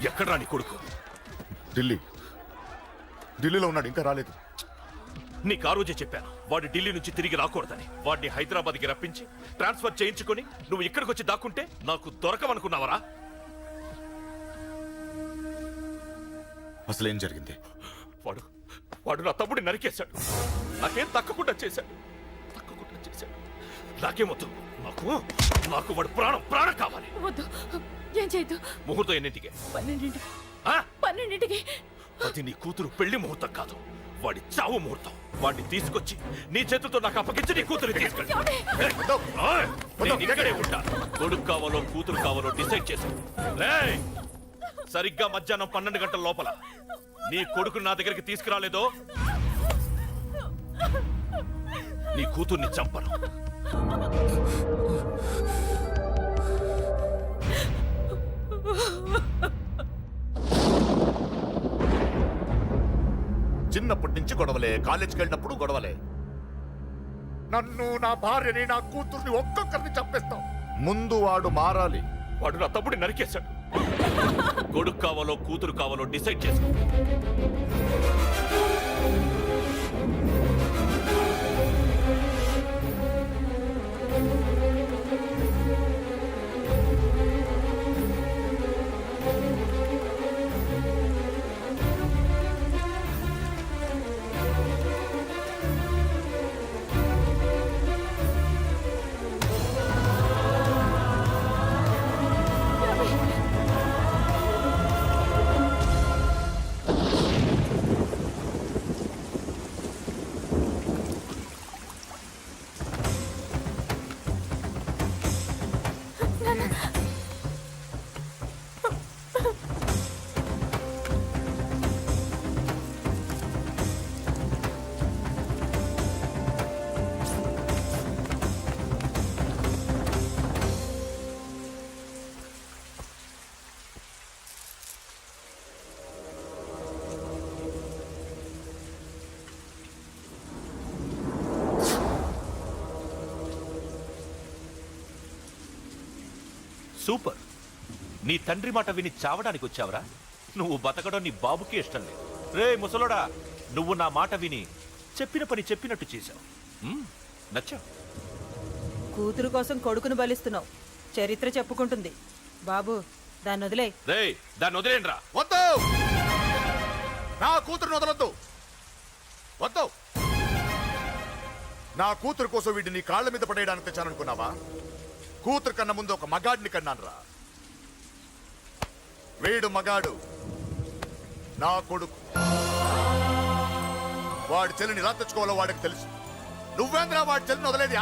ఎక్కడ్రా నీ కొడుకు? ఢిల్లీలో ఉన్నాడు, ఇంకా రాలేదు. నీకు ఆ రోజే చెప్పాను వాడు ఢిల్లీ నుంచి తిరిగి రాకూడదని. వాడిని హైదరాబాద్కి రప్పించి ట్రాన్స్ఫర్ చేయించుకొని నువ్వు ఇక్కడికి వచ్చి దాక్కుంటే నాకు దొరకవనుకున్నావరా? అసలేం జరిగింది? వాడు నా తమ్ముడిని నరికేశాడు. నాకేం తక్కకుండా చేశాడు. నాకేమొద్దు. నాకు వాడు ప్రాణం కావాలి. వద్దు, ఏం చేయొద్దు. ముహూర్తం ఎన్నింటికి? 12ంటికి. అది నీ కూతురు పెళ్లి ముహూర్తం కాదు, వాడి చావు ముహూర్తం. వాడిని తీసుకొచ్చి నీ చేతులతో నాకు అప్పగించి నీ కూతురు తీసుకెళ్ళి ఇక్కడే ఉంటా. కొడుకు కావాలో కూతురు కావాలో డిసైడ్ చేసి సరిగ్గా మధ్యాహ్నం 12 గంటల లోపల నీ కొడుకు నా దగ్గరికి తీసుకురాలేదో నీ కూతుర్ని చంపను. చిన్నప్పటి నుంచి గొడవలే, కాలేజీకి వెళ్ళినప్పుడు గొడవలే. నన్ను, నా భార్యని, నా కూతుర్ని ఒక్కొక్కరిని చంపేస్తాం. ముందు వాడు మారాలి. వాడు నా తమ్ముడిని నరికేశాడు. కొడుకు కావాలో కూతురు కావాలో డిసైడ్ చేసుకో. సూపర్. నీ తండ్రి మాట విని చావడానికి వచ్చావరా? నువ్వు బతకడం నీ బాబుకి ఇష్టం లేదు. రే ముసలోడా, నువ్వు నా మాట విని చెప్పిన పని చెప్పినట్టు చేశావు. నచ్చా. కూతురు కోసం కొడుకును బలిస్తున్నావు. చరిత్ర చెప్పుకుంటుంది. బాబు, దాన్ని వదిలే. రే, దాన్ని వదిలేండ్రా. వద్దు, నా కూతురుని వదలొద్దు. వద్దు. నా కూతురు కోసం వీడిని కాళ్ళ మీద పడేయడానికి తెచ్చాననుకున్నావా? కూతురు కన్నా ముందు ఒక మగాడిని కన్నానురా. వీడు మగాడు, నా కొడుకు. వాడి చెల్లిని ఎలా తెచ్చుకోవాలో వాడికి తెలుసు. నువ్వేంద్రా వాడి చెల్లిని వదిలేది?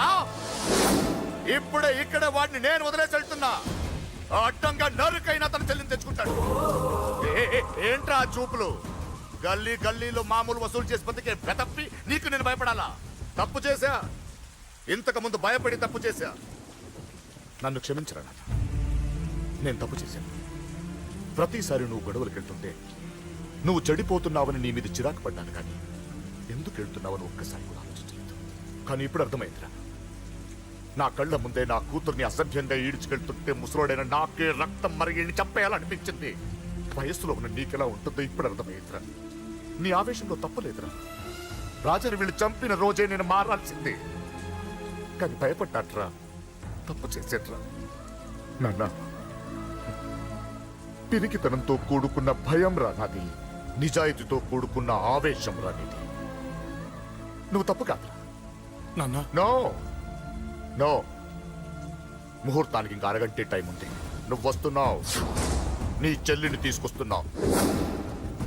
ఇప్పుడే ఇక్కడే వాడిని నేను వదిలేసి వెళ్తున్నా. అడ్డంగా నరుకైనా తన చెల్లిని తెచ్చుకుంటాడు. ఏంట్రా చూపులు? గల్లీ గల్లీలో మామూలు వసూలు చేసి బతికే బెతప్పి నీకు నేను భయపడాలా? తప్పు చేశా, ఇంతకు ముందు భయపడి తప్పు చేశా. నన్ను క్షమించరా నాన్న, నేను తప్పు చేశాను. ప్రతిసారి నువ్వు గొడవలకు వెళ్తుంటే నువ్వు చెడిపోతున్నావని నీ మీద చిరాకు పడ్డాను, కానీ ఎందుకు వెళ్తున్నావని ఒక్కసారి కూడా ఆలోచించలేదు. కానీ ఇప్పుడు అర్థమైందిరా, నా కళ్ళ ముందే నా కూతుర్ని అసభ్యంగా ఈడ్చుకెళ్తుంటే ముసలోడైన నాకే రక్తం మరిగి చంపేయాలనిపించింది. వయస్సులో ఉన్న నీకెలా ఉంటుందో ఇప్పుడు అర్థమైందిరా. నీ ఆవేశంలో తప్పలేదురా. రాజాని వీళ్ళు చంపిన రోజే నేను మారాల్సిందే, కానీ భయపడ్డాట్రా, తప్పు చేసేట్రా. నాన్న, పిరికితనంతో కూడుకున్న భయం రా నాది, నిజాయితీతో కూడుకున్న ఆవేశం రా నీది. నువ్వు తప్పు కాదురా నాన్న. నో నో, ముహూర్తానికి ఇంకా అరగంటే టైం ఉంది. నువ్వు వస్తున్నావు, నీ చెల్లిని తీసుకొస్తున్నావు,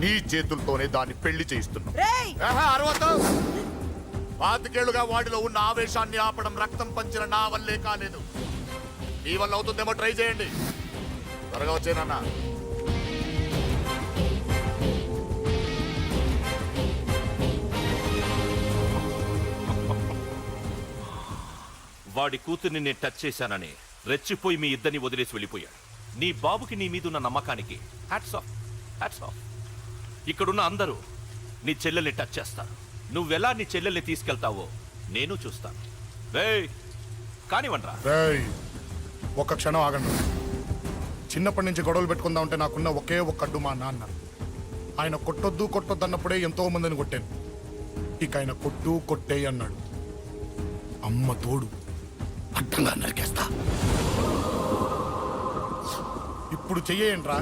నీ చేతులతోనే దాన్ని పెళ్లి చేయిస్తున్నావు. పాతికేళ్లుగా వాడిలో ఉన్న ఆవేశాన్ని ఆపడం రక్తం పంచిన నా వల్లే కాలేదు. నీ వల్ల అవుతుందేమో ట్రై చేయండి. త్వరగా వచ్చేనన్నా. వాడి కూతుర్ని నేను టచ్ చేశానని రెచ్చిపోయి మీ ఇద్దరిని వదిలేసి వెళ్ళిపోయాడు. నీ బాబుకి నీ మీదున్న నమ్మకానికి హ్యాట్స్ ఆఫ్, హ్యాట్స్ ఆఫ్. ఇక్కడున్న అందరూ నీ చెల్లెల్ని టచ్ చేస్తారు. నువ్వెలా నీ చెల్లెల్ని తీసుకెళ్తావో నేను చూస్తాను. కానివ్వండ్రా. ఒక్క క్షణం ఆగండి. చిన్నప్పటి నుంచి గొడవలు పెట్టుకుందాం అంటే నాకున్న ఒకే ఒక్క అడ్డు మా నాన్న. ఆయన కొట్టొద్దు అన్నప్పుడే ఎంతో మందిని కొట్టాను. ఇక ఆయన కొట్టు కొట్టే అన్నాడు. అమ్మ తోడు అడ్డంగా నరికేస్తా. ఇప్పుడు చెయ్యేంట్రా?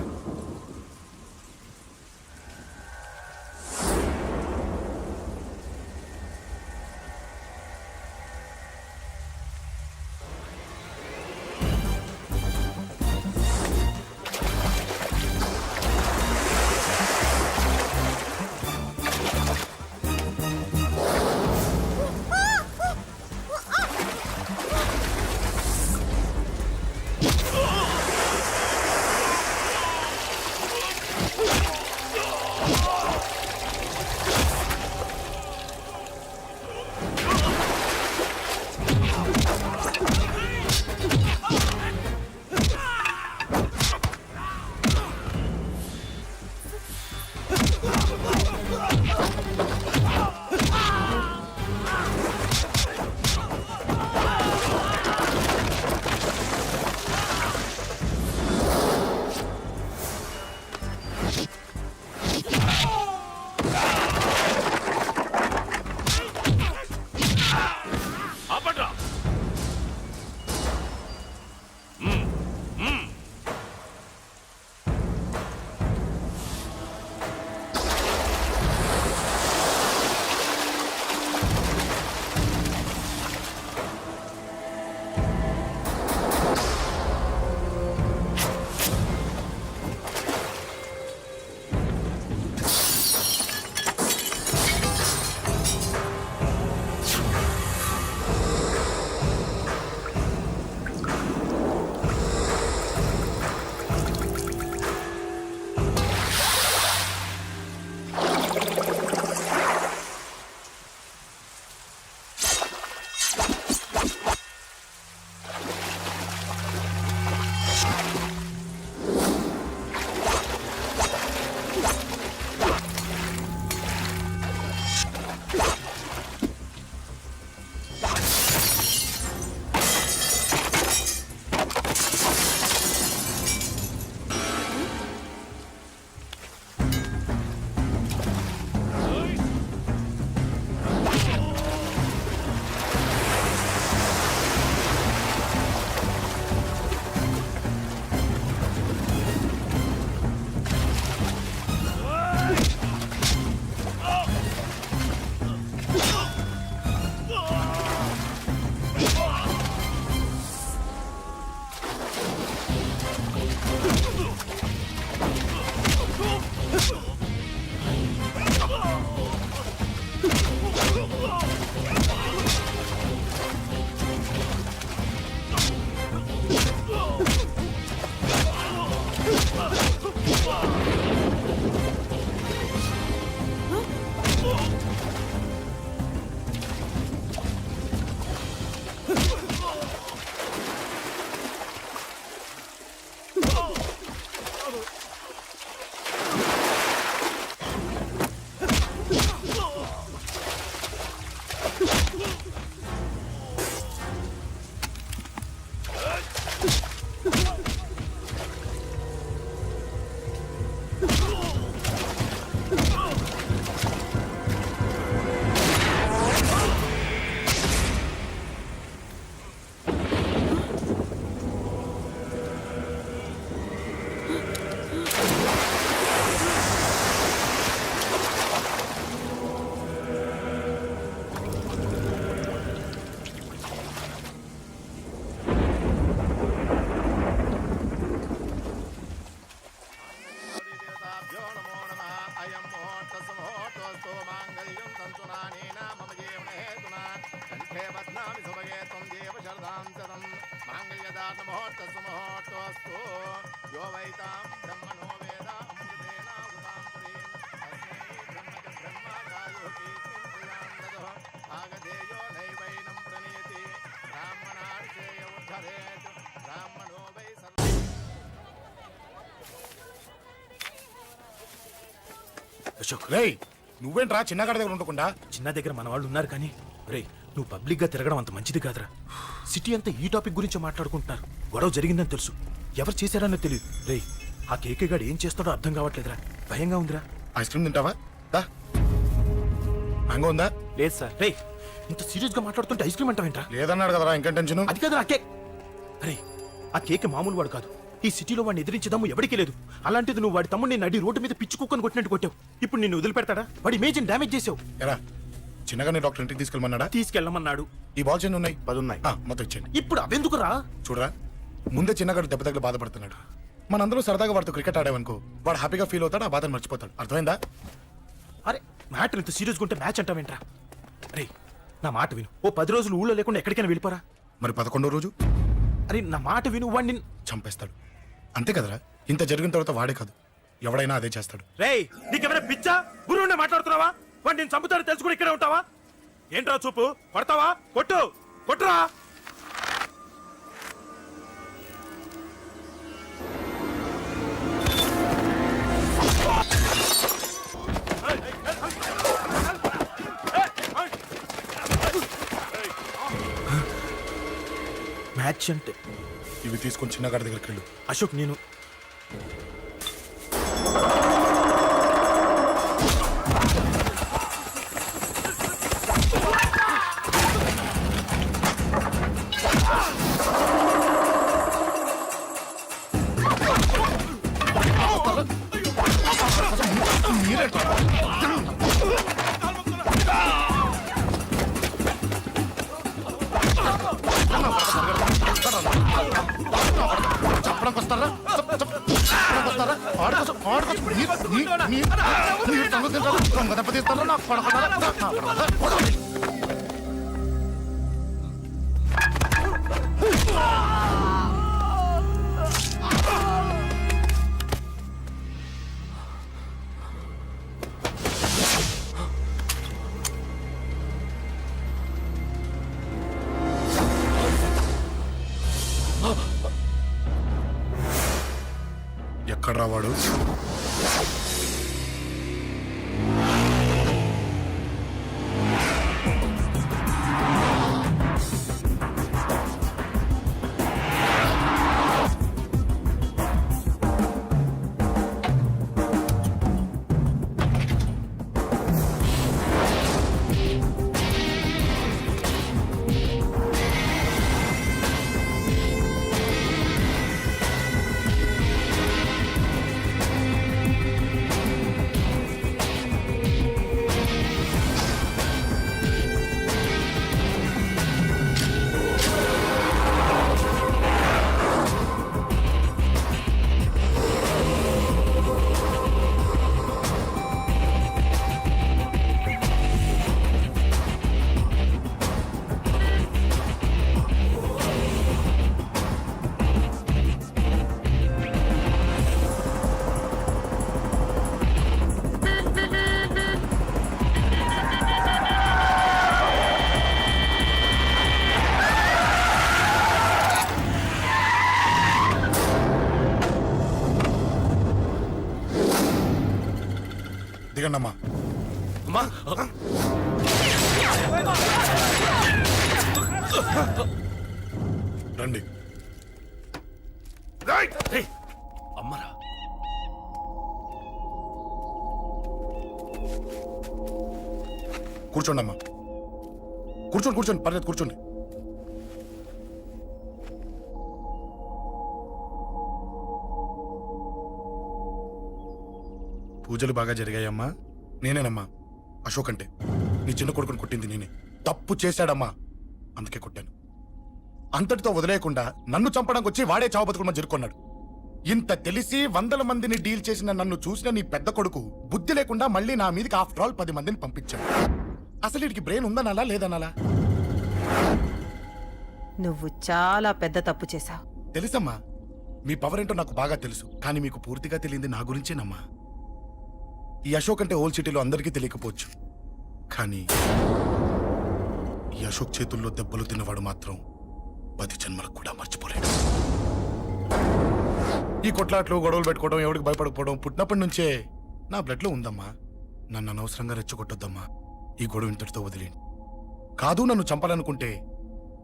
मुहूर्तस्तु यो वैतां ब्रह्मणो वेद अमृतेन उतां पुरीं तस्मै ब्रह्मच ब्रह्मचायो कीर्तिं ददो आगधेयो नैवैनं प्रणीति ब्राह्मणा అశోక్ రేయ్ నువ్వేంట్రా చిన్నగాడి దగ్గర ఉండకుండా చిన్న దగ్గర మన వాళ్ళు ఉన్నారు కానీ రేయ్ నువ్వు పబ్లిక్ గా తిరగడం అంత మంచిది కాదురా. సిటీ అంతా ఈ టాపిక్ గురించి మాట్లాడుకుంటున్నారు. గొడవ జరిగిందని తెలుసు, ఎవరు చేశారన్నో తెలియదు. రేయ్ ఆ కేకే గాడు ఏం చేస్తాడో అర్థం కావట్లేదురా, భయంగా ఉందిరా. ఐస్ క్రీమ్ తింటావా దా మ్యాంగో ఉందా లేదు సార్. రేయ్ ఇంత సీరియస్ గా మాట్లాడుతుంటే ఐస్ క్రీమ్ అంటావేంట్రా? లేదన్నాడు కదరా ఇంకా టెన్షన్ అది కాదు ఆ కేక్. అరే ఆ కేక్ మామూలు వాడు కాదు. ఈ సిటీలో వాడిని ఎదిరించదమ్ము ఎవరికీ లేదు. అలాంటిది నువ్వు వాడి తమ్ముడిని నడి రోడ్డు మీద పిచ్చి కుక్కని కొట్టినట్టు కొట్టావు. ఇప్పుడు నిన్ను వదిలిపెడతాడా? వాడి ఇమేజ్ని డ్యామేజ్ చేసావు. ఎరా చిన్నగానే డాక్టర్ ఇంటికి తీసుకెళ్ళమన్నాడా? తీసుకెళ్ళమన్నాడు. ఈ బాల్స్ ఎన్ని ఉన్నాయి? 10 ఉన్నాయి. మొత్తం ఇచ్చేయండి. ఇప్పుడు అవెందుకురా? చూడరా ముందే చిన్నగాడు దెబ్బ తగిలి బాధపడుతున్నాడు. మనందరూ సరదాగా వాడితో క్రికెట్ ఆడామనుకో వాడు హ్యాపీగా ఫీల్ అవుతాడు, ఆ బాధను మర్చిపోతాడు. అర్థమైందా? అరే మ్యాటర్ ఇంత సీరియస్గా ఉంటే మ్యాచ్ అంటావేంట్రా? అరే నా మాట విను. ఓ 10 రోజులు ఊళ్ళో లేకుండా ఎక్కడికైనా వెళ్ళిపోరా. మరి 11వ రోజు అరే నా మాట విను. వాడిని చంపేస్తాడు. అంతే కదరా? ఇంత జరిగిన తర్వాత వాడే కాదు ఎవడైనా అదే చేస్తాడు. రేయ్ నీకేమైనా పిచ్చా? గురువునే మాట్లాడుతున్నావా? వాడిని నేను చంపుతాను తెలుసుకుని ఇక్కడే ఉంటావా? ఏంట్రా చూపు? కొడతావా? కొట్టు కొట్టురా. మ్యాచ్ అంటే ఇవి తీసుకొని చిన్నగాడి దగ్గరికి వెళ్ళు. అశోక్ నేను చెప్పడానికి వస్తారా? చెప్పడానికి వస్తారా? ఆడుకోసం ఆడుకోసం మీరు సంగతి తింటారా? దొంగ దెబ్బ తీస్తారా? నాకు పడకుండా ఎక్కడ రావాడు? దిగండమ్మా. అమ్మా రండి. రేయ్, అమ్మరా కూర్చోండి అమ్మా. కూర్చోండి కూర్చోండి పర్లేదు కూర్చోండి. పూజలు బాగా జరిగాయమ్మా? నేనేనమ్మా అశోక్ అంటే. నీ చిన్న కొడుకుని కొట్టింది నేనే. తప్పు చేశాడమ్మా, అందుకే కొట్టాను. అంతటితో వదిలేయకుండా నన్ను చంపడానికి వచ్చి వాడే చావు బతుకుని జరుపుకున్నాడు. ఇంత తెలిసి 100 మందిని డీల్ చేసిన నన్ను చూసిన నీ పెద్ద కొడుకు బుద్ధి లేకుండా మళ్ళీ నా మీదకి ఆఫ్టర్ ఆల్ 10 మందిని పంపించాడు. అసలు వీడికి బ్రెయిన్ ఉందనాలా లేదనాలా? నువ్వు చాలా పెద్ద తప్పు చేశావు. తెలుసమ్మా, మీ పవర్ ఏంటో నాకు బాగా తెలుసు. కానీ మీకు పూర్తిగా తెలియంది నా గురించేనమ్మా. ఈ అశోక్ అంటే ఓల్డ్ సిటీలో అందరికీ తెలియకపోవచ్చు, కానీ ఈ అశోక్ చేతుల్లో దెబ్బలు తిన్నవాడు మాత్రం 10 జన్మలకు కూడా మర్చిపోలేడు. ఈ కొట్లాట్లు గొడవలు పెట్టుకోవడం, ఎవరికి భయపడకపోవడం పుట్టినప్పటి నుంచే నా బ్లడ్లో ఉందమ్మా. నన్ను అనవసరంగా రెచ్చగొట్టొద్దమ్మా. ఈ గొడవ ఇంతటితో వదిలేండి. కాదు, నన్ను చంపాలనుకుంటే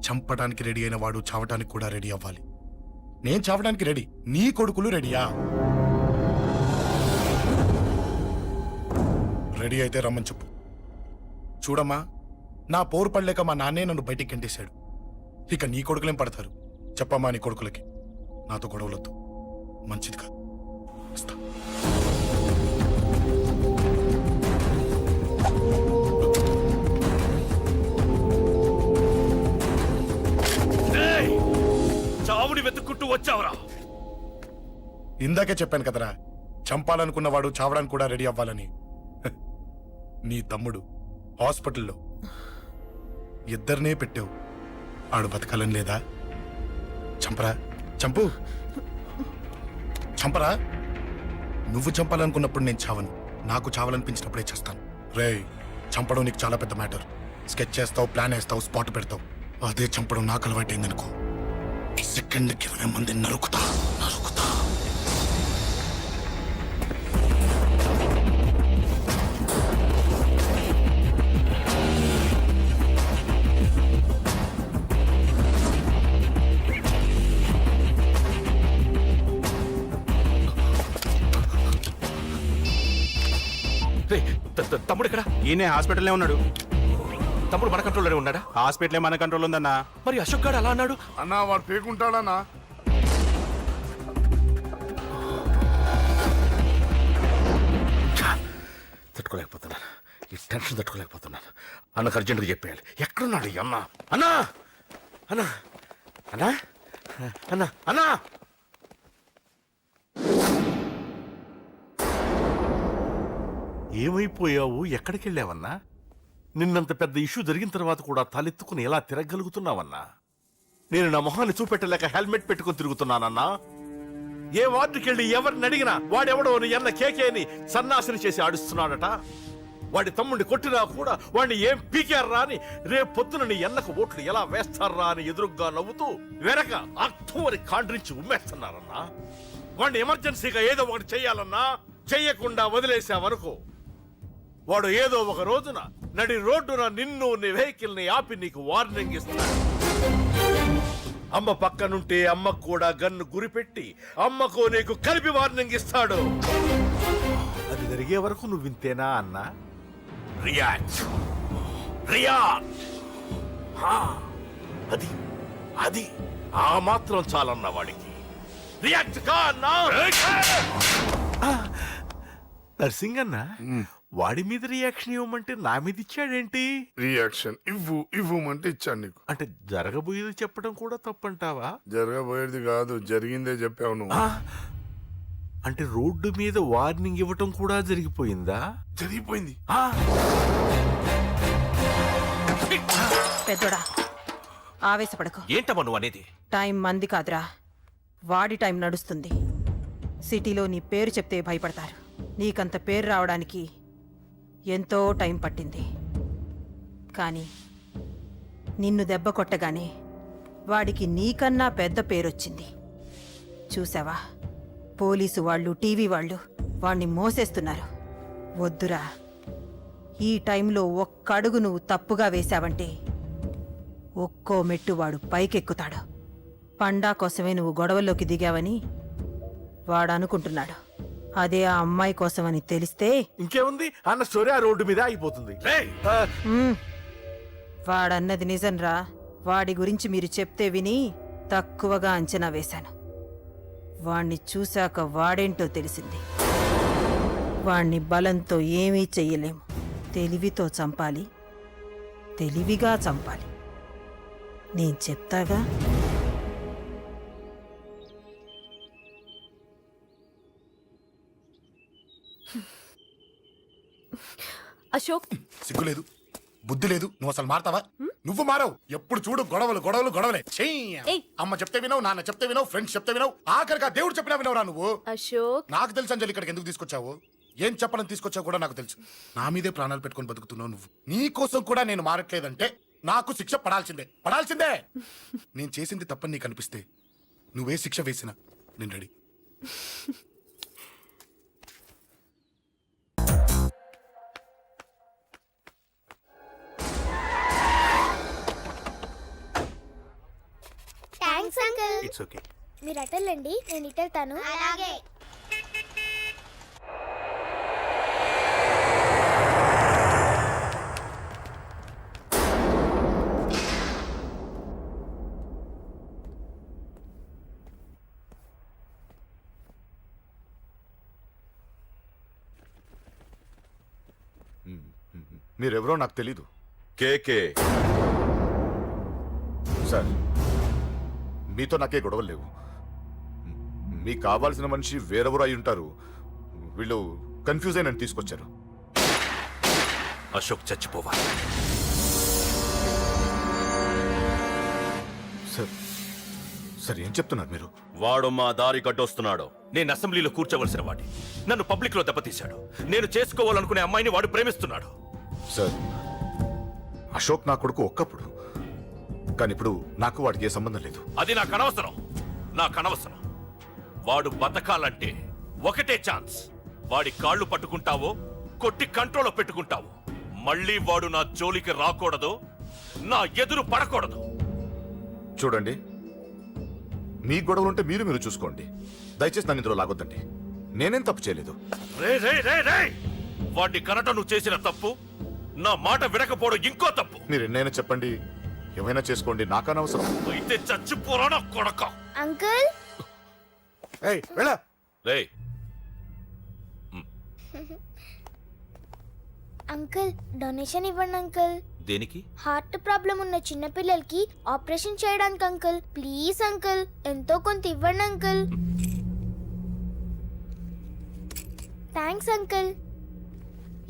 చంపడానికి రెడీ అయిన వాడు చావటానికి కూడా రెడీ అవ్వాలి. నేను చావడానికి రెడీ, నీ కొడుకులు రెడీయా? రెడీ అయితే రమ్మని చెప్పు. చూడమ్మా, నా పోరు పడలేక మా నాన్నే నన్ను బయటికి గెంటేశాడు. ఇక నీ కొడుకులేం పడతారు? చెప్పమ్మా నీ కొడుకులకి నాతో గొడవలొద్దు, మంచిది కాదు. వస్తా. రేయ్! చావుని వెతుక్కుంటూ వచ్చావురా. ఇందాకే చెప్పాను కదరా, చంపాలనుకున్నవాడు చావడానికి కూడా రెడీ అవ్వాలని. హ, నీ తమ్ముడు హాస్పిటల్లో ఇద్దరినే పెట్టావు. ఆడు బతకాలని లేదా? చంపరా, చంపు, చంపరా. నువ్వు చంపాలనుకున్నప్పుడు నేను చావను, నాకు చావాలనిపించినప్పుడే చేస్తాను. రేయ్, చంపడం నీకు చాలా పెద్ద మ్యాటర్. స్కెచ్ చేస్తావు, ప్లాన్ వేస్తావు, స్పాట్ పెడతావు. అదే చంపడం నాకు అలవాటైందనుకో, సెకండ్కి 20 మంది నరుకుతా నరుకుతా. రేయ్, తమ్ముడు ఇక్కడ? ఈయనే హాస్పిటల్లో ఉన్నాడు. తమ్ముడు మన కంట్రోల్లోనే ఉన్నాడా? హాస్పిటలే మన కంట్రోల్ ఉందన్నా. మరి అశోక్ గాడు అలా అన్నాడు. అన్నా వాడు పేకుంటాడన్నా. తట్టుకోలేకపోతున్నాను, ఈ టెన్షన్ తట్టుకోలేకపోతున్నాను. అన్నకు అర్జెంటుగా చెప్పేయాలి. ఎక్కడున్నాడు ఈ అన్న? అన్నా, అన్నా, అన్నా, అన్నా, అన్నా. ఏమైపోయావు? ఎక్కడికి వెళ్ళావన్నా? నిన్నంత పెద్ద ఇష్యూ జరిగిన తర్వాత కూడా తలెత్తుకుని ఎలా తిరగలుగుతున్నావన్నా? నేను నా మొహాన్ని చూపెట్టలేక హెల్మెట్ పెట్టుకుని తిరుగుతున్నానన్నా. ఏ వార్డుకి వెళ్ళి ఎవరిని అడిగినా వాడెవడో నీ అన్న కేకేని సన్నాసిని చేసి ఆడిస్తున్నాడట. వాడి తమ్ముడిని కొట్టినా కూడా వాడిని ఏం పీకారా అని రేపు పొద్దున నీ అన్నకు ఓట్లు ఎలా వేస్తారా అని ఎదురుగ్గా నవ్వుతూ వెనక అర్థం అని కాండ్రించి ఉమ్మేస్తున్నారన్నా. వాడిని ఎమర్జెన్సీగా ఏదో ఒకటి చెయ్యాలన్నా, చెయ్యకుండా వదిలేసావనుకో, వాడు ఏదో ఒక రోజున నడి రోడ్డున నిన్ను నీ వెహికల్ ని ఆపి నీకు వార్నింగ్ ఇస్తాడు. అమ్మ పక్కనుంటే అమ్మకు కూడా గన్ను గురిపెట్టి అమ్మకు నీకు కలిపి వార్నింగ్ ఇస్తాడు. అది జరిగే వరకు నువ్వు వింతేనా అన్నా? React, react. అది అది ఆ మాత్రం చాలన్న వాడికి. రియాక్ట్ కా అన్నా. నర్సింగ్ అన్న, వాడి మీద రియాక్షన్ ఇవ్వమంటే నా మీద ఇచ్చాడేంటి? రియాక్షన్ ఇవ్వమంటే ఇచ్చాను నీకు. అంటే జరగబోయేది చెప్పడం కూడా తప్పంటావా? జరగబోయేది కాదు, జరిగిందే చెప్పావు నువ్వు. అంటే రోడ్డు మీద వార్నింగ్ ఇవ్వటం కూడా జరిగిపోయిందా? జరిగిపోయింది. పెద్దోడా, ఆవేశపడకు. ఏంటమ్మా నువ్వు అనేది? టైం మంది కాదురా, వాడి టైం నడుస్తుంది. సిటీలో నీ పేరు చెప్తే భయపడతారు. నీకంత పేరు రావడానికి ఎంతో టైం పట్టింది. కానీ నిన్ను దెబ్బ కొట్టగానే వాడికి నీకన్నా పెద్ద పేరొచ్చింది. చూసావా, పోలీసు వాళ్ళు, టీవీ వాళ్ళు వాణ్ణి మోసేస్తున్నారు. వద్దురా, ఈ టైంలో ఒక్క అడుగు నువ్వు తప్పుగా వేశావంటే ఒక్కో మెట్టు వాడు పైకెక్కుతాడు. పండా కోసమే నువ్వు గొడవల్లోకి దిగావని వాడు అనుకుంటున్నాడు. అదే ఆ అమ్మాయి కోసమని తెలిస్తే ఇంకేముంది అన్న స్టోరీ ఆ రోడ్డు మీద అయిపోతుంది. వాడన్నది నిజంరా. వాడి గురించి మీరు చెప్తే విని తక్కువగా అంచనా వేశాను. వాణ్ణి చూశాక వాడేంటో తెలిసింది. వాణ్ణి బలంతో ఏమీ చెయ్యలేము. తెలివితో చంపాలి, తెలివిగా చంపాలి. నేను చెప్తాగా. అశోక్, సిగ్గులేదు, బుద్ధి లేదు. నువ్వు అసలు మారతావా? నువ్వు మారవు. ఎప్పుడు చూడు గొడవలు గొడవలు గొడవలే. ఏయ్. అమ్మ చెప్తే వినవు, నాన్న చెప్తే వినవు, ఫ్రెండ్స్ చెప్తే వినవు, ఆఖరిగా దేవుడు చెప్పినా వినవురా నువ్వు. అశోక్, నాకు తెలుసు అంజలి ఇక్కడికి ఎందుకు తీసుకొచ్చావు, ఏం చెప్పాలని తీసుకొచ్చావు కూడా నాకు తెలుసు. నా మీదే ప్రాణాలు పెట్టుకొని బతుకుతున్నావు నువ్వు. నీ కోసం కూడా నేను మారట్లేదంటే నాకు శిక్ష పడాల్సిందే, పడాల్సిందే. నేను చేసింది తప్పని నీకు అనిపిస్తే నువ్వే శిక్ష వేసినా నేను రెడీ. It's okay. మీరు అటెళ్ళండి, నేను ఇటెళ్తాను. అలాగే. మీరెవరో నాకు తెలీదు. కేకే సార్, మీతో నాకే గొడవలు లేవు. మీకు కావాల్సిన మనిషి వేరెవరో అయి ఉంటారు. వీళ్ళు కన్ఫ్యూజ్ అయి నన్ను తీసుకొచ్చారు. అశోక్ చచ్చిపోవాలి. సార్ సార్ ఏం చెప్తున్నారు మీరు? వాడు మా దారి కట్టొస్తున్నాడు. నేను అసెంబ్లీలో కూర్చోవలసిన వాడి నన్ను పబ్లిక్ లో దెబ్బతీశాడు. నేను చేసుకోవాలనుకునే అమ్మాయిని వాడు ప్రేమిస్తున్నాడు. సార్, అశోక్ నా కొడుకు ఒక్కప్పుడు, కానీ ఇప్పుడు నాకు వాడికి ఏ సంబంధం లేదు. అది నాకు అనవసరం. నాకు అనవసరం. వాడు బతకాలంటే ఒకటే ఛాన్స్. వాడి కాళ్ళు పట్టుకుంటావో కొట్టి కంట్రోల్లో పెట్టుకుంటావు. మళ్ళీ వాడు నా జోలికి రాకూడదు, నా ఎదురు పడకూడదు. చూడండి, మీ గొడవలుంటే మీరు చూసుకోండి. దయచేసి నన్ను ఇందులో లాగొద్దండి. నేనేం తప్పు చేయలేదు. రే రే రే రే వాడిని కనటం నువ్వు చేసిన తప్పు, నా మాట వినకపోవడం ఇంకో తప్పు. మీరు ఎన్నైనా చెప్పండి, ఏమైనా చేసుకోండి, నాకు అనవసరం. అయితే చచ్చిపోరా కొడక. అంకుల్, ఏయ్ వెళ్ళ. రే అంకుల్ డొనేషన్ ఇవ్వండి అంకుల్. దేనికి? హార్ట్ ప్రాబ్లం ఉన్న చిన్న పిల్లలకి ఆపరేషన్ చేయడానికి అంకుల్. ప్లీజ్ అంకుల్, ఎంతో కొంత ఇవ్వండి అంకుల్. Thanks uncle.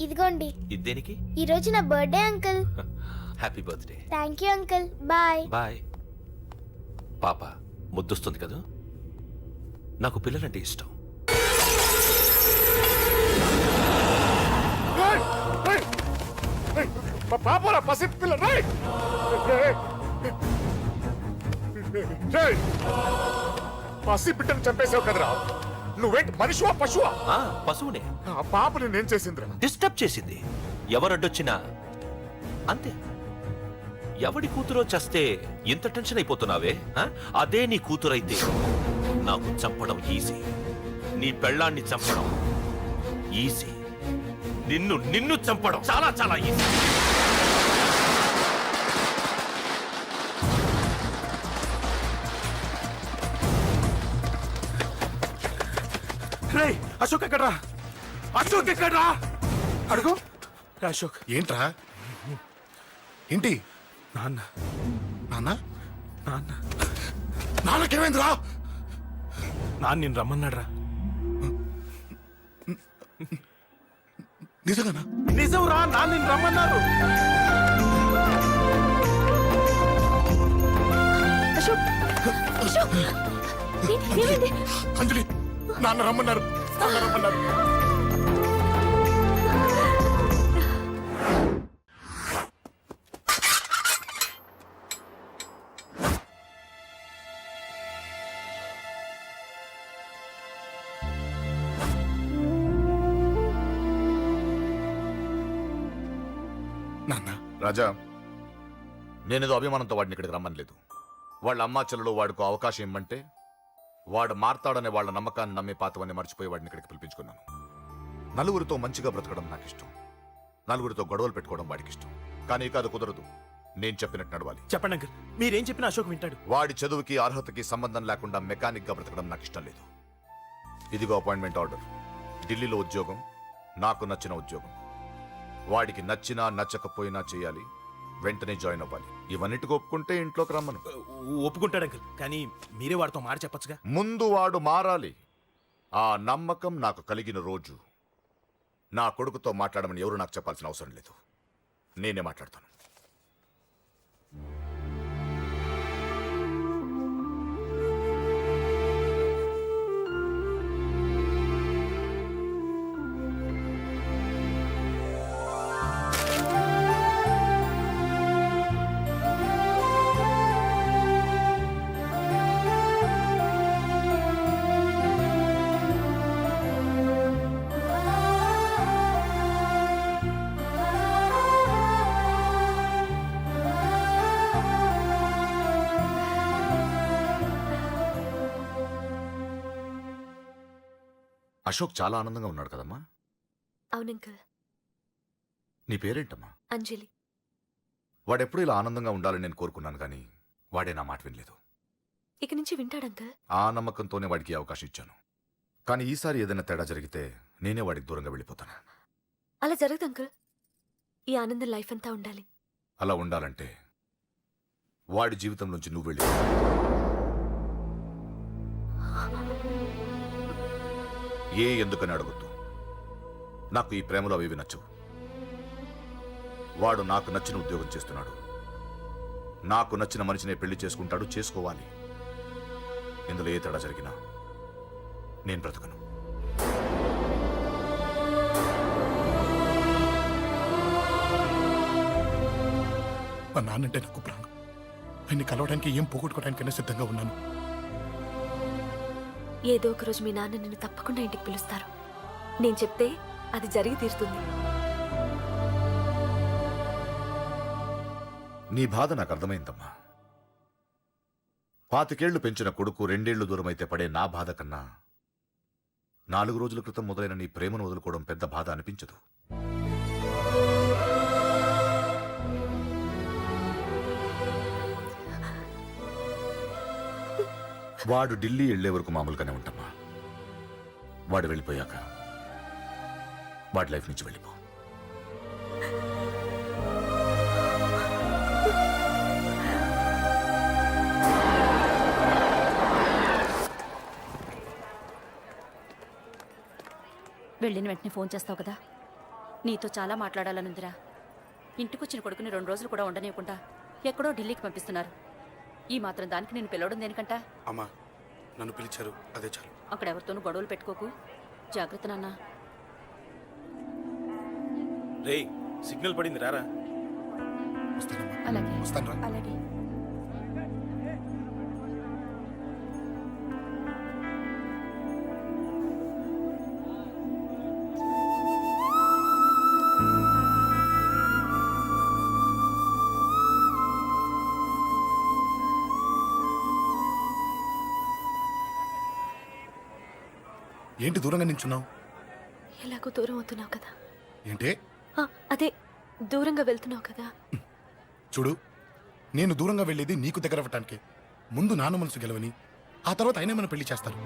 ఇదిగోండి, ఇది దేనికి? ఈ రోజు నా birthday uncle. Happy birthday. Thank you uncle. Bye. Bye. పాప ముద్దొస్తుంది కదా, నాకు పిల్లలంటే ఇష్టం. పాపరా పసి పిల్ల. పసి బిడ్డను చంపేసావు కదరా. నువ్వేంటి మనిషివా పశువా? పశువునే. ఆ పాపని నేను చేసిందిరా. డిస్టర్బ్ చేసింది. ఎవరడ్డొచ్చినా అంతే. ఎవడి కూతురో చస్తే ఇంత టెన్షన్ అయిపోతున్నావే? అదే నీ కూతురైతే నాకు చంపడం ఈజీ. నీ పెళ్ళాన్ని చంపడం ఈజీ. నిన్ను చంపడం చాలా చాలా ఈజీ. రే అశోక్ ఎక్కడ్రా? అశోక్ ఎక్కడ్రా? అడుగు. అశోక్ ఏంట్రా? ఏంటి? నాన్న నాన్న నాన్న నాన్నకేమైందిరా? నాన్న నేను రమ్మన్నాడ్రా. నిజంగానా? నిజం రా, నాన్న నేను రమ్మన్నారు. అశోక్, అశోక్, ఏమైంది? అంజలి, నాన్న రమ్మన్నారు. నాన్న రమ్మన్నారు. నాన్న, రాజా, నేనేదో అభిమానంతో వాడిని ఇక్కడికి రమ్మనలేదు. వాళ్ళ అమ్మా చెల్లెలు వాడికి అవకాశం ఇమ్మంటే వాడు మారతాడనే వాళ్ళ నమ్మకాన్ని నమ్మి పాతవన్నీ మర్చిపోయి వాడిని ఇక్కడికి పిలిపించుకున్నాను. నలుగురితో మంచిగా బ్రతకడం నాకు ఇష్టం. నలుగురితో గొడవలు పెట్టుకోవడం వాడికి ఇష్టం. కానీ ఇక అది కుదరదు. నేను చెప్పినట్టు నడవాలి. చెప్పండి అంకుల్, మీరేం చెప్పినా అశోక్ వింటాడు. వాడి చదువుకి అర్హతకి సంబంధం లేకుండా మెకానిక్ గా బ్రతకడం నాకు ఇష్టం లేదు. ఇదిగో అపాయింట్మెంట్ ఆర్డర్. ఢిల్లీలో ఉద్యోగం, నాకు నచ్చిన ఉద్యోగం. వాడికి నచ్చినా నచ్చకపోయినా చేయాలి. వెంటనే జాయిన్ అవ్వాలి. ఇవన్నిటికి ఒప్పుకుంటే ఇంట్లోకి రమ్మను. ఒప్పుకుంటాడు అంకుల్, కానీ మీరే వాడితో మాట చెప్పచ్చుగా. ముందు వాడు మారాలి. ఆ నమ్మకం నాకు కలిగిన రోజు నా కొడుకుతో మాట్లాడమని ఎవరు నాకు చెప్పాల్సిన అవసరం లేదు. నేనే మాట్లాడతాను. అశోక్ చాలా ఆనందంగా ఉన్నాడు కదమ్మా. అవును అంకుల్. నీ పేరేంటమ్మా? అంజలి. వాడెప్పుడు ఇలా ఆనందంగా ఉండాలని నేను కోరుకున్నాను, కానీ వాడే నా మాట వినలేదు. ఇక నుంచి వింటాడు అంకుల్. ఆ నమ్మకంతోనే వాడికి ఈ అవకాశం ఇచ్చాను. కానీ ఈసారి ఏదైనా తేడా జరిగితే నేనే వాడికి దూరంగా వెళ్ళిపోతాను. అలా జరగదు అంకుల్. ఈ ఆనందం లైఫ్ అంతా ఉండాలి. అలా ఉండాలంటే వాడి జీవితం నుంచి నువ్వు వెళ్ళి ఎందుకని అడగొద్దు. నాకు ఈ ప్రేమలో అవి నచ్చవు. వాడు నాకు నచ్చిన ఉద్యోగం చేస్తున్నాడు. నాకు నచ్చిన మనిషినే పెళ్లి చేసుకుంటాడు, చేసుకోవాలి. ఇందులో ఏ తేడా జరిగినా నేను బ్రతకను. మా నాన్నంటే నాకు ప్రాణం. ఆయన్ని కలవడానికి ఏం పోగొట్టుకోవడానికైనా సిద్ధంగా ఉన్నాను. ఏదో ఒక రోజు మీ నాన్న నిన్ను తప్పకుండా ఇంటికి పిలుస్తారు. నేను చెప్తే అది జరిగి తీరుతుంది. నీ బాధ నాకు అర్థమైందమ్మా. 25 ఏళ్లు పెంచిన కొడుకు 2 ఏళ్లు దూరమైతే పడే నా బాధ కన్నా 4 రోజుల క్రితం మొదలైన నీ ప్రేమను వదులుకోవడం పెద్ద బాధ అనిపించదు. వాడు ఢిల్లీ వెళ్లే వరకు మామూలుగానే ఉంటామా. వాడు వెళ్ళిపోయాక వాడి లైఫ్ నుంచి వెళ్ళిపో. వెళ్ళిన వెంటనే ఫోన్ చేస్తావు కదా. నీతో చాలా మాట్లాడాలనుందిరా. ఇంటికొచ్చిన కొడుకుని 2 రోజులు కూడా ఉండనివ్వకుండా ఎక్కడో ఢిల్లీకి పంపిస్తున్నారు. ఈ మాత్రం దానికి నేను పిలవడం దేనికంట? అమ్మా నన్ను పిలిచారు, అదే చాలు. అక్కడ ఎవరితోనూ గొడవలు పెట్టుకోకు. జాగ్రత్త నాన్న. రేయ్, సిగ్నల్ పడింది, రారా. వస్తానమ్మా. అలాగే వస్తాను రా. అలాగే. ఏంటి దూరంగా నించున్నావు? ఎలాగో దూరం అవుతున్నావు కదా. ఏంటే? అదే దూరంగా వెళ్తున్నావు కదా. చూడు, నేను దూరంగా వెళ్ళేది నీకు దగ్గర అవ్వటానికి. ముందు నాన్న మనసు గెలవని, ఆ తర్వాత అయినా మన పెళ్లి చేస్తారు.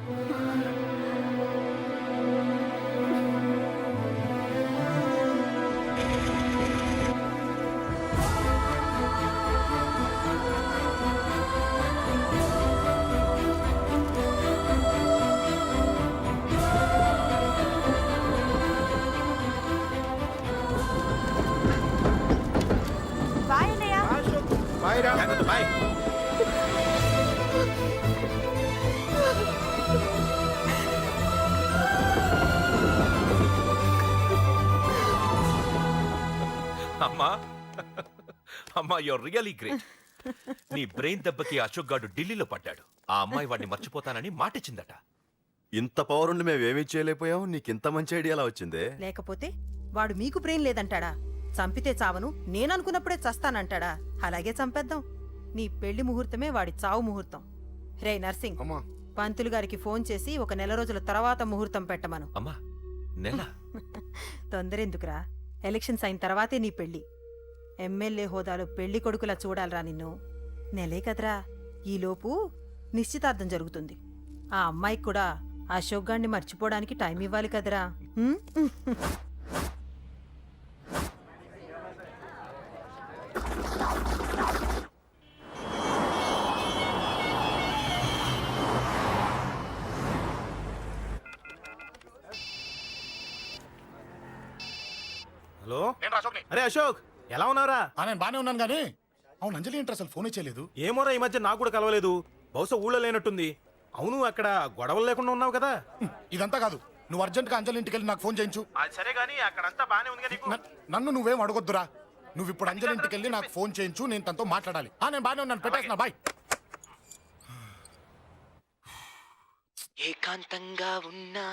బాయ్. అమ్మా అమ్మా, యువర్ రియలీ గ్రేట్. నీ బ్రెయిన్ దెబ్బకి అశోక్ గాడు ఢిల్లీలో పడ్డాడు. ఆ అమ్మాయి వాడిని మర్చిపోతానని మాటిచ్చిందట. ఇంత పవర్ ఉండి మేమేమీ చేయలేకపోయావు. నీకింత మంచి ఐడియా ఎలా వచ్చిందే? లేకపోతే వాడు మీకు బ్రెయిన్ లేదంటాడా? చంపితే చావను, నేననుకున్నప్పుడే చస్తానంటాడా? అలాగే చంపేద్దాం. నీ పెళ్లి ముహూర్తమే వాడి చావు ముహూర్తం. రే నర్సింగ్, అమ్మా పంతులు గారికి ఫోన్ చేసి ఒక నెల రోజుల తర్వాత ముహూర్తం పెట్టమను. అమ్మా, నెల తొందరెందుకురా? ఎలక్షన్స్ అయిన తర్వాతే నీ పెళ్లి. ఎమ్మెల్యే హోదాలో పెళ్లి కొడుకులా చూడాలరా నిన్ను. నెలే కదరా, ఈలోపు నిశ్చితార్థం జరుగుతుంది. ఆ అమ్మాయికి కూడా అశోక్ గాన్ని మర్చిపోవడానికి టైం ఇవ్వాలి కదరా. హ్మ్? హలో. అరే అశోక్, ఎలా ఉన్నారా? నేను బానే ఉన్నాను కానీ అవును, అంజలి ఏంటి అసలు ఫోనే చేయలేదు? ఏమోరా, ఈ మధ్య నాకు కూడా కలవలేదు. బహుశా ఊళ్ళో లేనట్టుంది. అవును, అక్కడ గొడవలు లేకుండా ఉన్నావు కదా. ఇదంతా కాదు, నువ్వు అర్జెంట్గా అంజలి ఇంటికి వెళ్ళి నాకు ఫోన్ చేయించు. అది సరే గానీ అక్కడంతా బానే ఉంది కదా. నన్ను నువ్వేం అడగొద్దురా. నువ్వు ఇప్పుడు అంజలి ఇంటికి వెళ్ళి నాకు ఫోన్ చేయించు, నేను తనతో మాట్లాడాలి. నేను బానే ఉన్నాను, పెట్టేస్తున్నా, బాయ్. ఏకాంతంగా ఉన్నా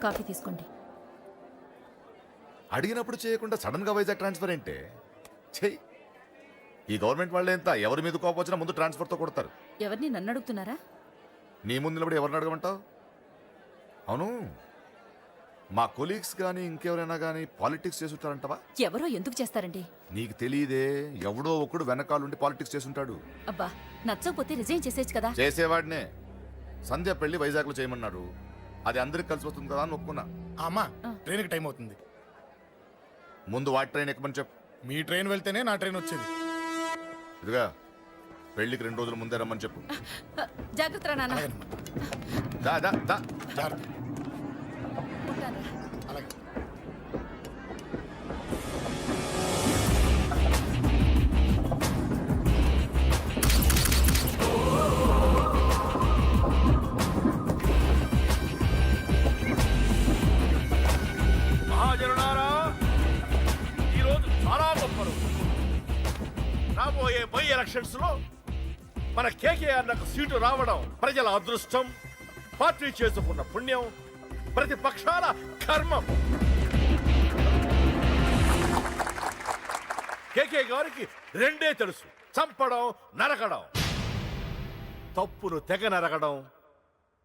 కాఫీ తీసుకోండి. అడిగినప్పుడు చేయకుండా సడన్ గా వైజాగ్ ట్రాన్స్ఫర్ ఏంటే? చెయ్యి. ఈ గవర్నమెంట్ వాళ్ళే ఎంత ఎవరి మీద కోపం వచ్చినా ముందు ట్రాన్స్ఫర్తో కొడతారు. ఎవరిని నన్ను అడుగుతున్నారా? నీ ముందు నిలబడి ఎవరిని అడగమంటావు? అవును, మా కొలీగ్స్ కానీ ఇంకెవరైనా కానీ పాలిటిక్స్ చేస్తుంటారంటవా? ఎవరో ఎందుకు చేస్తారండి? నీకు తెలియదే, ఎవడో ఒకడు వెనకాలండి పాలిటిక్స్ చేస్తుంటాడు. అబ్బా, నచ్చకపోతే రిజైన్ చేసేయచ్చు కదా. చేసేవాడినే. సంధ్య పెళ్లి వైజాగ్లో చేయమన్నాడు. అది అందరికి కలిసి వస్తుంది కదా అని ఒప్పుకున్నా. అమ్మా ట్రైన్కి టైం అవుతుంది. ముందు వాటి ట్రైన్ ఎక్కమని చెప్పు. మీ ట్రైన్ వెళ్తేనే నా ట్రైన్ వచ్చేది. ఇదిగా పెళ్లికి 2 రోజుల ముందే రమ్మని చెప్పు. జాగ్రత్త నాన్న. దా దా దా. జాగ్రత్త. ఉంటాను. అలాగే. మహాజనులారా, ఈరోజు చాలా గొప్ప రోజు. రాబోయే బై ఎలక్షన్స్ లో మన కేకేఆర్ నాకు సీటు రావడం ప్రజల అదృష్టం, పార్టీ చేసుకున్న పుణ్యం, ప్రతిపక్షాల కర్మం. కేకే గారికి రెండే తెలుసు: చంపడం, నరకడం. తప్పును తెగ నరకడం,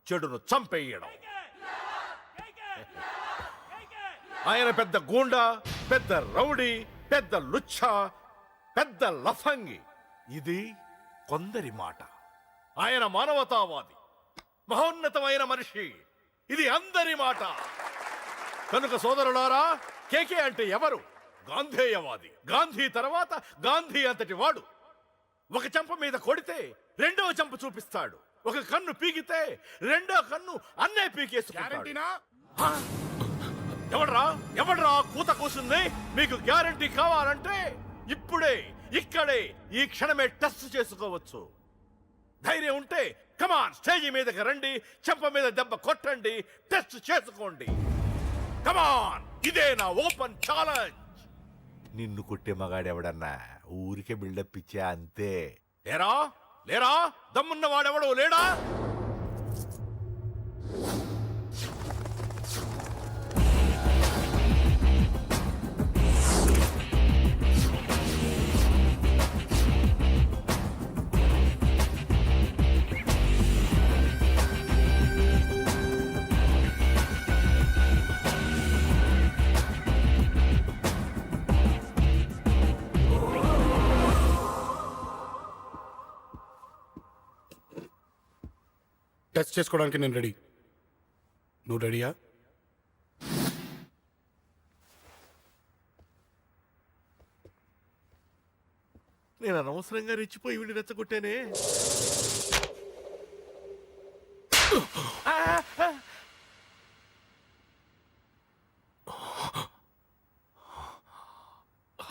చెడును చంపేయడం. ఆయన పెద్ద గూండా, పెద్ద రౌడీ, పెద్ద లుచ్చ, పెద్ద లఫంగి. ఇది కొందరి మాట. ఆయన మానవతావాది, మహోన్నతమైన మనిషి. ఇది అందరి మాట. కనుక సోదరులారా, కేకే అంటే ఎవరు? గాంధేయవాది. గాంధీ తర్వాత గాంధీ అంతటి వాడు. ఒక చెంప మీద కొడితే రెండవ చెంప చూపిస్తాడు. ఒక కన్ను పీకితే రెండో కన్ను అన్నే పీకేసుకుంటాడు. ఎవడ్రా కూత కూసింది? మీకు గ్యారంటీ కావాలంటే ఇప్పుడే ఇక్కడే ఈ క్షణమే టెస్ట్ చేసుకోవచ్చు. ధైర్యం ఉంటే కమాన్, స్టేజీ మీదకి రండి, చెంప మీద దెబ్బ కొట్టండి, టెస్ట్ చేసుకోండి. కమాన్, ఇదే నా ఓపెన్ ఛాలెంజ్. నిన్ను కొట్టే మగాడెవడన్నా ఊరికే బిల్డప్ ఇచ్చా అంతే. లేరా దమ్మున్న వాడెవడో లేడా? టెస్ట్ చేసుకోవడానికి నేను రెడీ. నువ్వు రెడీయా? నేను అనవసరంగా రెచ్చిపోయి వీడిని రెచ్చగొట్టానే.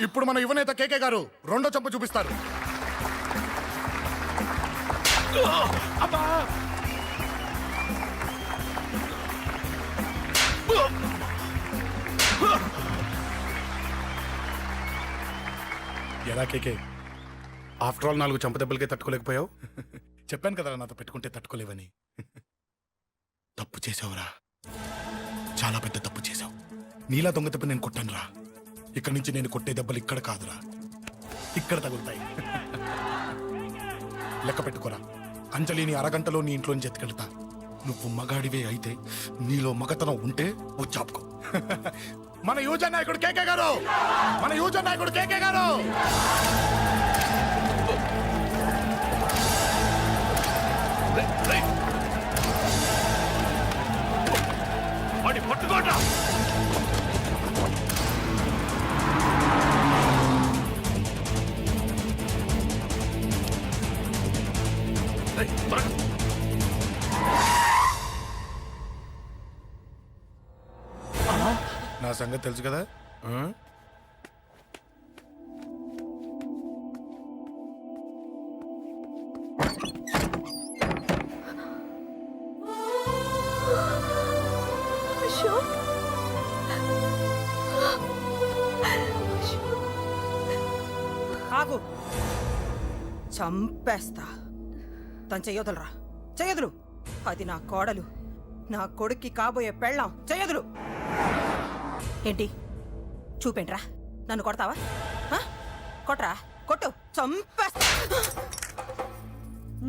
ఇప్పుడు మన యువనేత కేకే గారు రెండో చెంప చూపిస్తారు. ఎలా కేకే, ఆఫ్టర్ ఆల్ 4 చెంప దెబ్బలకే తట్టుకోలేకపోయావు? చెప్పాను కదా నాతో పెట్టుకుంటే తట్టుకోలేవని. తప్పు చేసావురా, చాలా పెద్ద తప్పు చేసావు. నీలా దొంగ దెబ్బ నేను కొట్టాను రా. ఇక్కడి నుంచి నేను కొట్టే దెబ్బలు ఇక్కడ కాదురా, ఇక్కడ తగులుతాయి. లెక్క పెట్టుకోరా. అంజలిని అరగంటలో నీ ఇంట్లోంచి ఎత్తుకెళ్తా. నువ్వు మగాడివే అయితే, నీలో మగతనం ఉంటే వచ్చాపుకో. మన యువజన నాయకుడు కేకే గారు, మన యువజన నాయకుడు కేకే గారు. పట్టుకోట. నా సంగతి తెలుసు కదా. ఆగు, చంపేస్తా. తను చెయ్యొదలరా, చెయ్యదులు. అది నా కోడలు, నా కొడుక్కి కాబోయే పెళ్ళాం. చెయ్యదులు. ఏంటి చూపేంట్రా, నన్ను కొడతావా? ఆ? కొట్రా, కొట్టు, చంపేస్తా.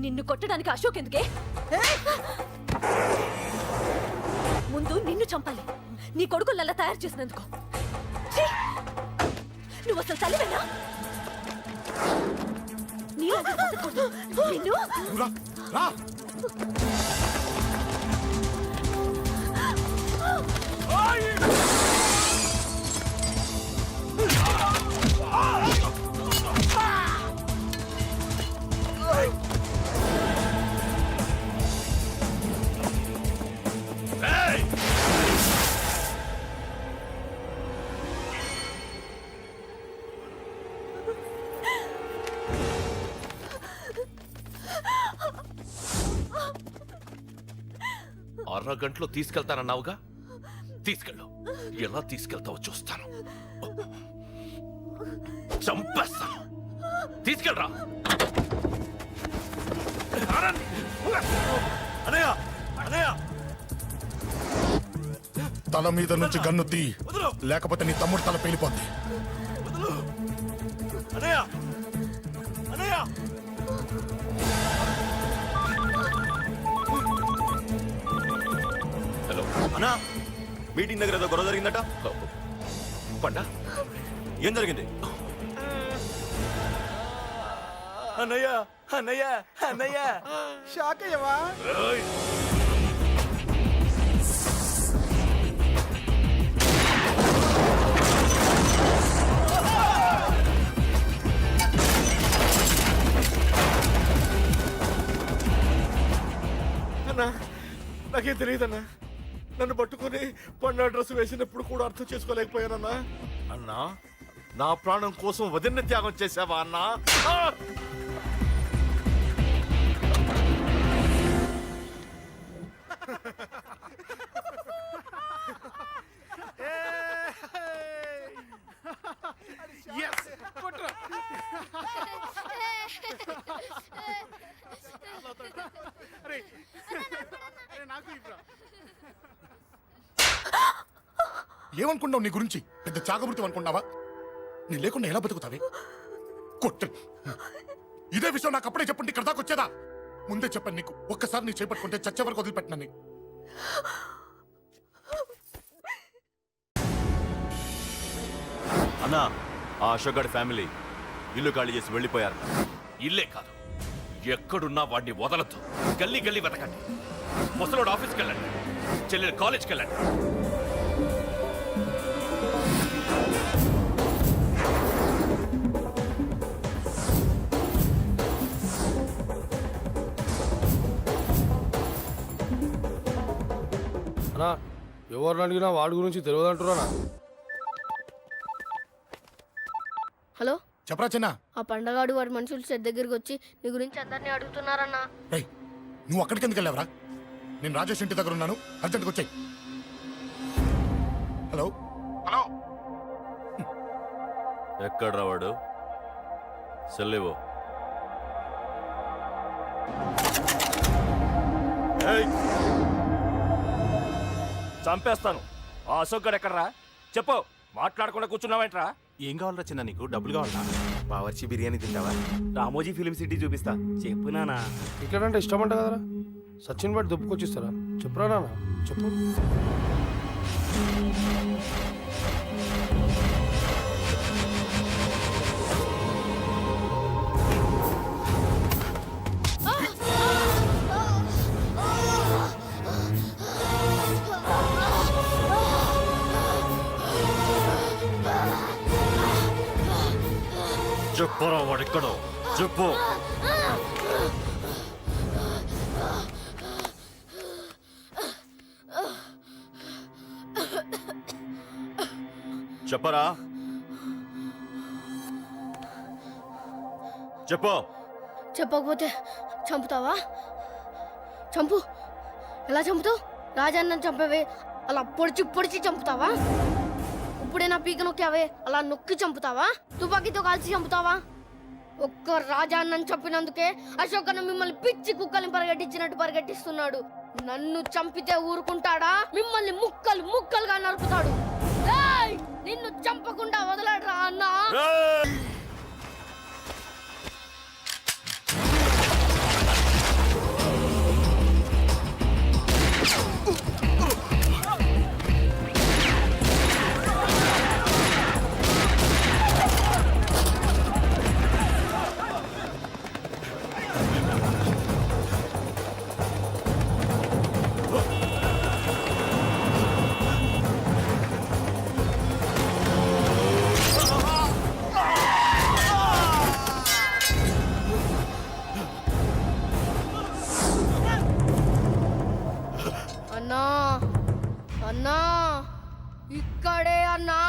నిన్ను కొట్టడానికి అశోక్ ఎందుకే? ముందు నిన్ను చంపాలి, నీ కొడుకులల్లా తయారు చేసినందుకు. ఛీ! నువ్వు అసలు తల్లివేనా? నీలాంటి బతకూడదు. నిన్ను రా, రా. అరగంటలో తీసుకెళ్తానన్నావుగా, తీసుకెళ్ళు. ఎలా తీసుకెళ్తావో చూస్తాను. చంపేస్తాను. తీసుకెళ్ళరా. అనయ్య అనయ్య తల మీద నుంచి గన్ను తీ, లేకపోతే నీ తమ్ముడు తల పేలిపోద్ది. అనయ్య అనయ్య హలో అన్నా, మీటింగ్ దగ్గర ఏదో గొడవ జరిగిందట. పండా, ఏం జరిగింది? అన్నయ్య అన్నయ్య అన్నయ్య, షాక్ అయ్యవా? ఏయ్! అన్నా, నాకేం తెలియదన్నా. నన్ను పట్టుకుని పండు డ్రెస్ వేసినప్పుడు కూడా అర్థం చేసుకోలేకపోయానన్నా. అన్నా, నా ప్రాణం కోసం వదిన త్యాగం చేసావా అన్నా? ఏమనుకున్నావు నీ గురించి? పెద్ద చాగమృతి అనుకున్నావా? నీ లేకుండా ఎలా బతుకుతావే? కొట్టు. ఇదే విషయం నాకు అప్పుడే చెప్పండి, ఇక్కడ దాకా వచ్చేదా? ముందే చెప్పండి నీకు. ఒక్కసారి నీ చేపట్టుకుంటే చచ్చే వరకు వదిలిపెట్టినని. అన్నా, ఆ అశోక్ గారి ఫ్యామిలీ ఇల్లు ఖాళీ చేసి వెళ్ళిపోయారు. ఇల్లే కాదు, ఎక్కడున్నా వాడిని వదలద్దు. గల్లీ గల్లీ వెతకండి. ముసలోడు ఆఫీస్కి వెళ్ళండి, చెల్లెలు కాలేజ్కి వెళ్ళండి. అన్నా, ఎవరిని అడిగినా వాడి గురించి తెలియదు అంటున్నా. హలో, చెప్పరా చిన్న. ఆ పండగాడు వాడి మనుషులు సెట్ దగ్గరికి వచ్చి నీ గురించి అందరినీ అడుగుతున్నారన్నా. రేయ్, నువ్వు అక్కడికి ఎందుకు వెళ్ళావరా? నేను రాజేష్ ఇంటి దగ్గర ఉన్నాను, అర్జెంట్గా వచ్చాయి. Hello hello. ఎక్కడ్రా వాడు? సెల్లేవో. చంపేస్తాను. ఆ అశోక్ గడు ఎక్కడరా? చెప్పు. మాట్లాడకుండా కూర్చున్నావేంట్రా? ఏం కావాలరా చిన్న, నీకు డబ్బులు కావాలా? బావర్చి బిర్యానీ తింటావా? రామోజీ ఫిలిం సిటీ చూపిస్తా. చెప్పు నానా. క్రికెట్ అంటే ఇష్టం అంట కదరా? సచిన్ బట్టి దుప్పుకొచ్చిస్తారా? చెప్పురా నాన్న, చెప్పు. చెప్పరా వాడెక్కడో చెప్పు. చెప్పరా, చెప్పు. చెప్పకపోతే చంపుతావా? చంపు. ఎలా చంపుతావు? రాజాన్నని చంపవే అలా పొడిచి పొడిచి చంపుతావా? ఇప్పుడే నా పీక నొక్కావే అలా నొక్కి చంపుతావా? తుపాకీతో కాల్చి చంపుతావా? ఒక్క రాజాన్నని చంపినందుకే అశోక్ అన్న మిమ్మల్ని పిచ్చి కుక్కల్ని పరిగెట్టించినట్టు పరిగెట్టిస్తున్నాడు. నన్ను చంపితే ఊరుకుంటాడా? మిమ్మల్ని ముక్కలు ముక్కలుగా నరుకుతాడు. ఏయ్! రేయ్ నిన్ను చంపకుండా వదలడరా అన్నా. అన్నా అన్నా ఇక్కడే అన్నా.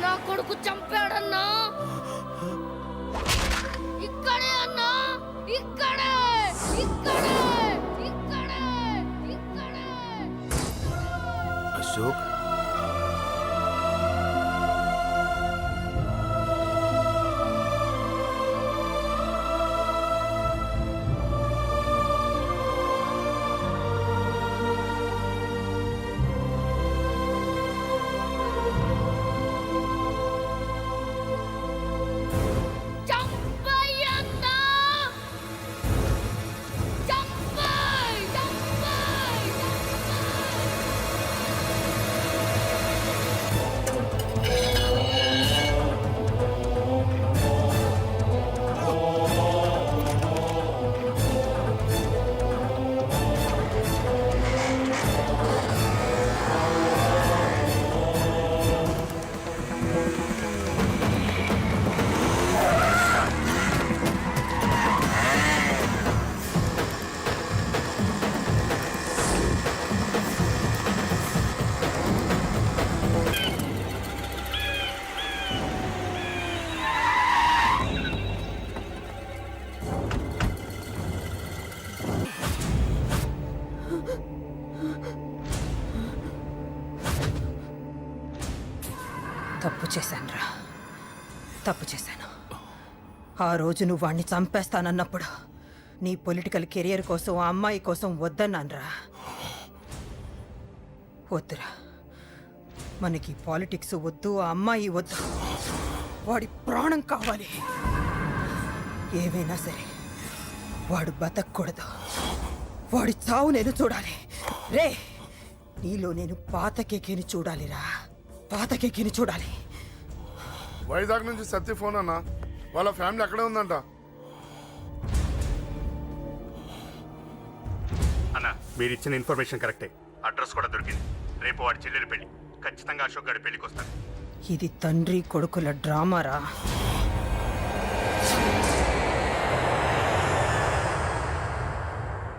నా కొడుకు చంపాడన్నా. ఇక్కడే అన్నా, ఇక్కడే ఇక్కడే ఇక్కడే ఇక్కడే. అశోక్, చంపయ్యన్నా. చంపయ్ చంపయ్ తప్పు చేశానురా, తప్పు చేశాను. ఆ రోజు నువ్వు వాణ్ణి చంపేస్తానన్నప్పుడు నీ పొలిటికల్ కెరియర్ కోసం ఆ అమ్మాయి కోసం వద్దన్నానురా. వద్దురా, మనకి పాలిటిక్స్ వద్దు, ఆ అమ్మాయి వద్దు. వాడి ప్రాణం కావాలి. ఏమైనా సరే వాడు బతకూడదు. వాడి చావు నేను చూడాలి. రే, నీలో నేను పాత కేకేని చూడాలిరా, పాత కేకేని చూడాలి. వైజాగ్ నుంచి సత్య ఫోన్ అన్న, వాళ్ళ ఫ్యామిలీ అక్కడే ఉందంట. అన్న మీరు ఇచ్చిన ఇన్ఫర్మేషన్ కరెక్టే. అడ్రస్ కూడా దొరికింది. రేపు వాడి చెల్లెలి పెళ్లి. ఖచ్చితంగా అశోక్ గారి పెళ్లికి వస్తాను. ఇది తండ్రి కొడుకుల డ్రామారా.